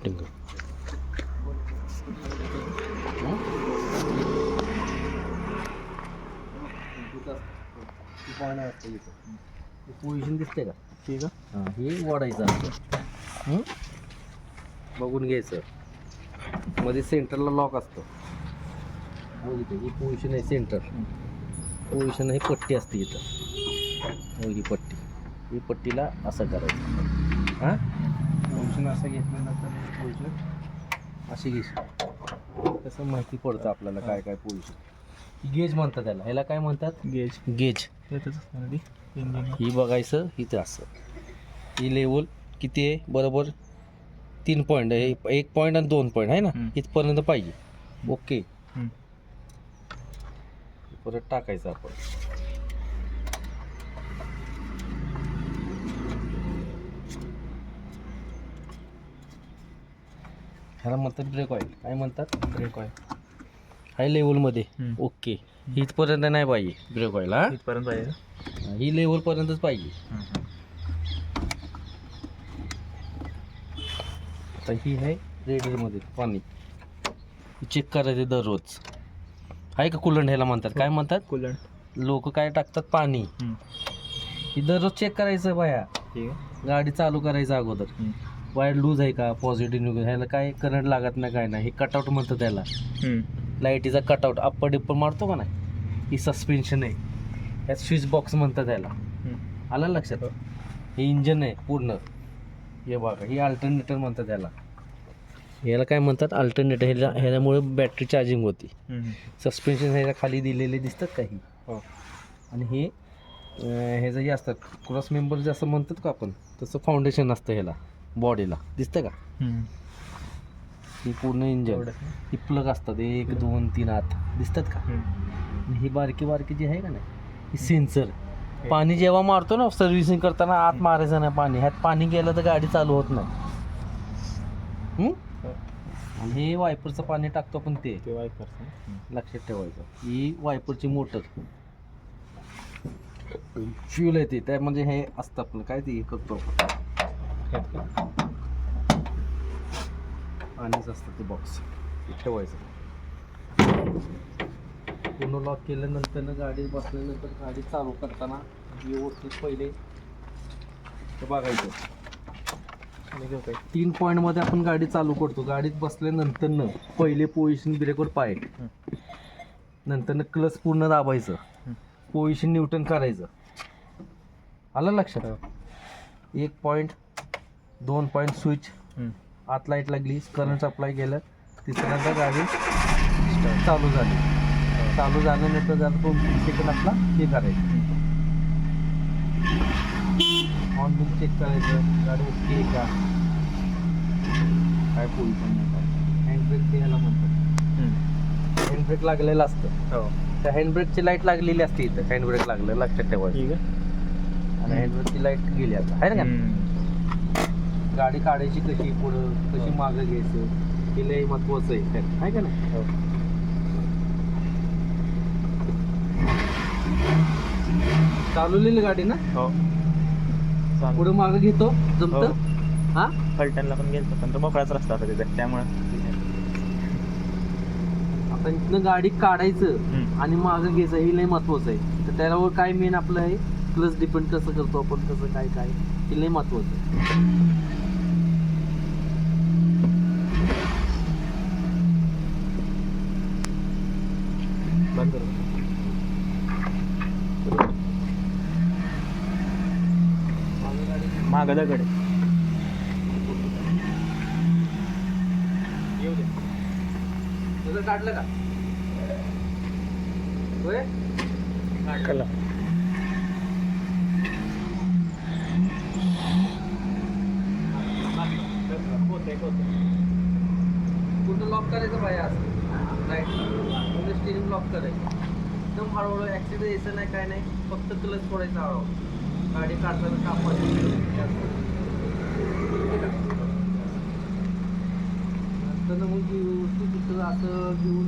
Setting कर. Position दिसते का? ठीक आहे. हां, हे वाढायचं असतं. बघून घ्यायचं. मध्ये सेंटरला लॉक असतं. हो, इथे ही पोझिशन आहे सेंटर. पोझिशन ही पट्टी असते इथं. हो, ही पट्टी. ही पट्टीला असं करायचं. हां, पोझिशन असं घेतल्यानंतर पोझिशन अशी घेशील तसं माहिती पडतं आपल्याला काय काय पोझिशन. गेज म्हणतात त्याला. ह्याला काय म्हणतात? गेज. गेज. येतच असतं ती इंजिन. ही बघायचं इथं असं. ही लेवल किती आहे? बरोबर 3 पॉईंट आहे. 1 पॉईंट आणि 2 पॉईंट आहे ना, इथपर्यंत पाहिजे. ओके. परत टाकायचं आपण. ह्याला म्हणतात ब्रेक ऑइल. काय म्हणतात? Brake oil. हाय लेवलमध्ये. ओके. इथपर्यंत नाही पाहिजे ब्रेक ऑइल. हा, इथपर्यंत पाहिजे. ही लेवलपर्यंतच पाहिजे. आता ही आहे रेडिओमध्ये पाणी. चेक करायचे दररोज. आहे का कुलंट? ह्याला म्हणतात काय म्हणतात? कूलंट. लोक काय टाकतात? पाणी. ही दररोज चेक करायचं बाया. ठीक आहे. गाडी चालू करायचं अगोदर. वायर लूज आहे का? पॉझिटिव्ह निघून. ह्याला काय करंट लागत नाही काय नाही. हे कटआउट म्हणतात त्याला. लाईटीचा कटआउट अप्पर डिप्पर मारतो का नाही, ही सस्पेन्शन आहे. ह्यात स्विच बॉक्स म्हणतात त्याला. आलं लक्षात? हे इंजन आहे पूर्ण. हे बघा, ही अल्टरनेटर म्हणतात त्याला. याला काय म्हणतात? अल्टरनेटर. ह्याच्यामुळे बॅटरी चार्जिंग होती. सस्पेन्शन ह्याच्या खाली दिलेले दिसतात काही. आणि हे ह्याचं जे असतात क्रॉस मेंबर जे असं म्हणतात का आपण, तसं फाउंडेशन असतं ह्याला बॉडीला. दिसतं का? ही पूर्ण इंजन. ही प्लग असतात 1 2 3 आत. दिसतात का? आणि ही बारकी बारकी जी आहे का नाही, ही सेन्सर. पाणी जेव्हा मारतो ना सर्व्हिसिंग करताना, आत मारायचं नाही पाणी. ह्यात पाणी गेलं तर गाडी चालू होत नाही. आणि हे वायपरचं पाणी टाकतो आपण ते लक्षात ठेवायचं. ही वायपरची मोटर. फ्यूल आहे ते. त्यामध्ये हे असतं आपलं काय ते करतो पाणीच असतं ते बॉक्स. ठेवायचं. पूर्ण लॉक केल्यानंतर गाडी बसल्यानंतर गाडी चालू करताना व्यवस्थित पहिले ते बघायचं. 3 पॉईंटमध्ये आपण गाडी चालू करतो. गाडीत बसल्यानंतर पहिले पोझिशन ब्रेकवर पाय, नंतर क्लच पूर्ण दाबायचं, पोझिशन न्यूटन करायचं. आलं लक्षात? 1 पॉईंट 2 पॉईंट स्विच. आत लाईट लागली, करंट अप्लाय केलं, तिसऱ्यांदा गाडी चालू झाली. चालू झाल्यानंतर जरा 2-3 सेकंद आपला हे करायचं. ऑन बिल चेक करायचं, गाडी ओके आहे का, काय पोझिशन नाही काय. हँडब्रेक ते ह्याला म्हणतात. हँडब्रेक लागलेलं असतं. त्या हँडब्रेकची लाईट लागलेली असते इथं. हँडब्रेक लागलं लक्षात ठेवायचं. ठीक आहे. आणि हँडब्रेकची लाईट गेली आता आहे ना. गाडी काढायची कशी, पुढं कशी मागं घ्यायचं, हे लय महत्वाचं आहे का नाही. चालवलेली गाडी ना. हो. पुढं मागं घेतो जमतं. हा, फलटणला पण गेलो पण तो मोकळाच रस्ता होता तिथे, त्यामुळे आता इथनं गाडी काढायचं आणि मागं घ्यायचं हे लय महत्वाचं आहे. तर त्यावर काय मेन आपलं आहे, क्लच डिपेंड कसं करतो आपण, कसं काय काय हे लय महत्वाचं आहे. बंद करू. मागं दगड आहे. येऊ दे. तुझं काढलं का? होय, काढला. पूर्ण लॉक करायचं पाहिजे असं. राईट, पूर्ण स्टिअरिंग लॉक करायचं. एकदम हळूहळू. ॲक्सिडेंट यायचं नाही काय नाही, फक्त क्लच सोडायचं हळूहळू. गाडी काढताना कापायची. नंतर मग व्यवस्थित असं घेऊन